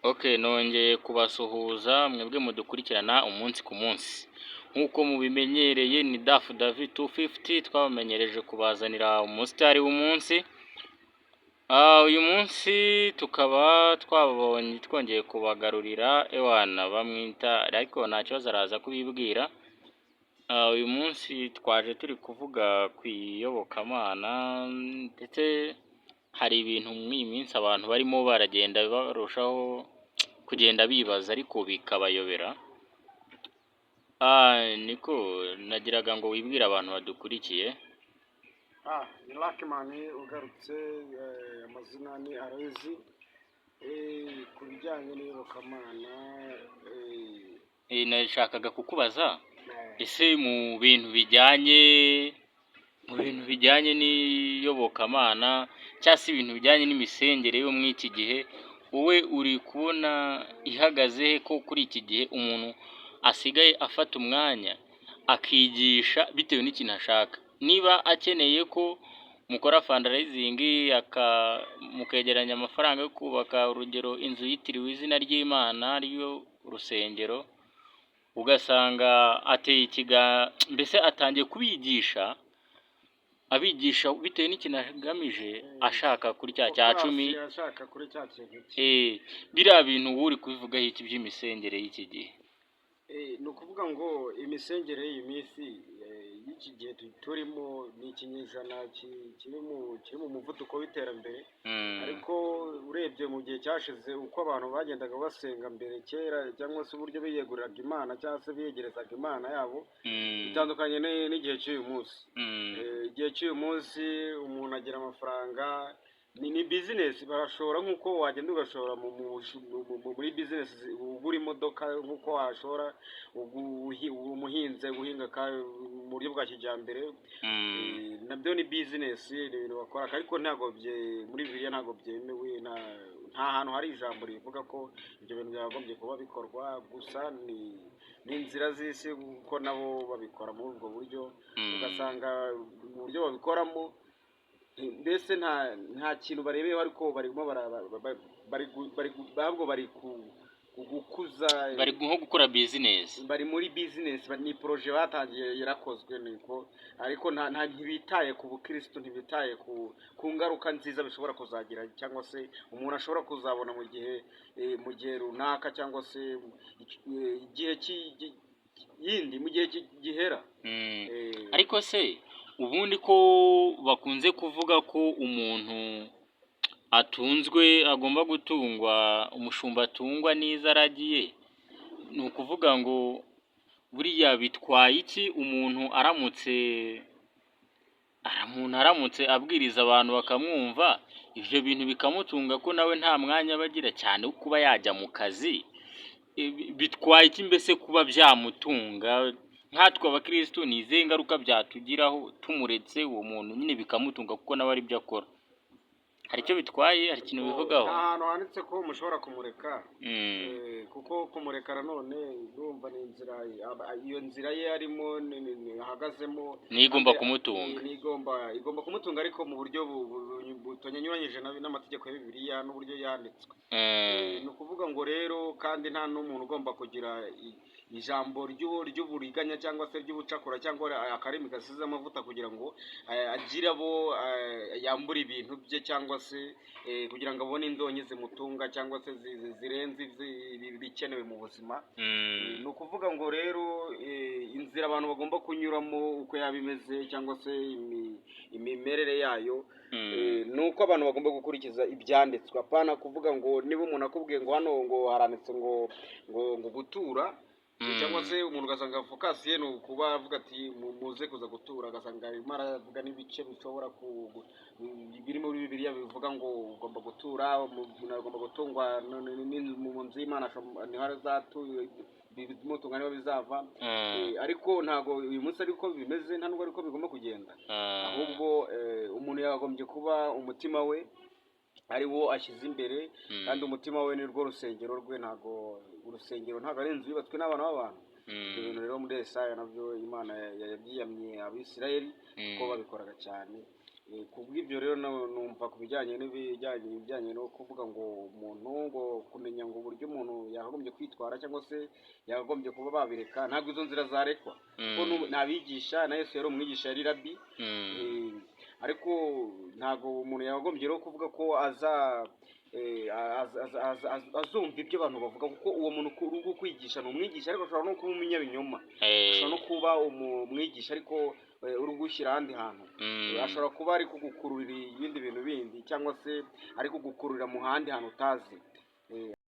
Okay, nongeye kubasuhuza mwebwe mudukurikirana umunsi ku munsi. Nk'uko mubimenyereye ni Dafu David 250 twabamenyereje kubazanira umusitari w'umunsi. Uyu munsi tukaba twabonye twongeye kubagarurira ewana bamwita ariko nta kibazo araza kubibwira. Uyu munsi twaje turi kuvuga ku iyobokamana ndetse hari ibintu mw'iyi minsi abantu barimo baragenda barushaho kugenda bibaza ariko bikabayobera. Niko nagiraga ngo wibwire abantu badukurikiye. Ni Luckman ugarutse, amazina ni Arezi, ku bijyanye n'iyobokamana. Nashakaga kukubaza ese mu bintu bijyanye n'iyobokamana cyangwa se ibintu bijyanye n'imisengere yo muri iki gihe, wowe uri kubona ihagaze ko kuri iki gihe umuntu asigaye afata umwanya akigisha bitewe n'ikintu ashaka? Niba akeneye ko mukora fundraising mukegeranya amafaranga yo kubaka urugero inzu yitiriwe izina ry'Imana ariyo urusengero, ugasanga ateye mbese atangiye abigisha bitewe n'ikintu agamije ashaka kuri cya cumi. Ashaka kuri cya kintu. Biriya bintu wowe uri kubivugaho iki by'imisengere y'iki gihe? Ni ukuvuga ngo imisengere y'iyi minsi y'iki gihe turimo ni ikinyejana kiri mu muvuduko w'iterambere, ariko urebye mu gihe cyashize uko abantu bagendaga basenga mbere kera cyangwa se uburyo biyeguriraga Imana cyangwa se biyegerezaga Imana yabo bitandukanye n'igihe cy'uyu munsi. Igihe cy'uyu munsi umuntu agira amafaranga, ni business, barashora nk'uko wagenda ugashora muri business ugura imodoka, nk'uko washora umuhinzi guhinga mu buryo bwa kijyambere. Nabyo ni business, ni ibintu bakora, ariko ntabwo muri Bibiliya ntabwo byemewe. Nta hantu hari ijambo rivuga ko ibyo bintu byagombye kuba bikorwa, gusa ni inzira z'isi kuko nabo babikora muri ubwo buryo. Ugasanga mu buryo babikoramo mbese nta kintu barebeyeho, ariko barimo bari gukuza, bari nko gukora business, bari muri business, ni projet batangiye yarakozwe niko, ariko ntibitaye ku bukristo, ntibitaye ku ngaruka nziza bishobora kuzagira cyangwa se umuntu ashobora kuzabona mu gihe runaka, cyangwa se igihe mu gihe gihera. Ariko se ubundi ko bakunze kuvuga ko umuntu agomba gutungwa, umushumba atungwa n'izo aragiye, ni ukuvuga ngo buriya bitwaye iki umuntu aramutse abwiriza abantu bakamwumva, ibyo bintu bikamutunga ko nawe nta mwanya bagira cyane wo kuba yajya mu kazi? Bitwaye iki mbese kuba byamutunga? Nkatwe abakristo ni izihe ngaruka byatugiraho tumuretse uwo muntu nyine bikamutunga kuko nawe ari byo akora? Hari icyo bitwaye? Hari ikintu bivugaho? Nta hantu handitse ko mushobora kumureka, kuko kumureka nanone urumva ni inzira, iyo nzira ye arimo ahagazemo niyo igomba kumutunga. Igomba kumutunga, ariko mu buryo butanyuranyije n'amategeko ya Bibiliya n'uburyo yanditswe. Ni ukuvuga ngo rero kandi nta n'umuntu ugomba kugira ijambo ry'uburiganya cyangwa se ry'ubucakura cyangwa akarimi gasize amavuta kugira ngo agire abo yambura ibintu bye, cyangwa se kugira ngo abone indonke zimutunga cyangwa se zirenze ibikenewe mu buzima. Ni ukuvuga ngo rero inzira abantu bagomba kunyuramo uko yaba imeze cyangwa se imimerere yayo, ni uko abantu bagomba gukurikiza ibyanditswe. Apana kuvuga ngo niba umuntu akubwiye ngo hano ngo haranditse ngo gutura, cyangwa se umuntu ugasanga fokasiye ni ukuba avuga ati muze kuza gutura, agasanga arimo aravuga n'ibice bishobora biri muri Bibiliya bivuga ngo ugomba gutura, umuntu agomba gutungwa mu nzu y'Imana, niho azatuye, bimutunga niho bizava. Ariko ntabwo uyu munsi ariko bimeze, nta nubwo ariko bigomba kugenda, ahubwo umuntu yagombye kuba umutima we ari wo ashyize imbere, kandi umutima we ni rwo rusengero rwe. Urusengero ntabwo ari inzu yubatswe n'abana b'abantu. Ibyo bintu rero muri Yesaya nabyo Imana yabyiyamye Abisirayeli kuko babikoraga cyane. Kubw'ibyo rero numva ku bijyanye no kuvuga ngo umuntu ngo kumenya ngo uburyo umuntu yakagombye kwitwara cyangwa se yakagombye kuba babireka ntabwo izo nzira zarekwa kuko n'abigisha na Yesu yari umwigisha yari rabi ariko ntabwo umuntu yakagombye rero kuvuga ko azumva ibyo abantu bavuga kuko uwo muntu uri kwigisha ni umwigisha ariko ashobora no kuba umunyabinyoma ashobora no kuba umwigisha ariko uri gushyira ahandi hantu ashobora kuba ari kugukururira ibindi bintu bindi cyangwa se ari kugukururira mu handi hantu utazi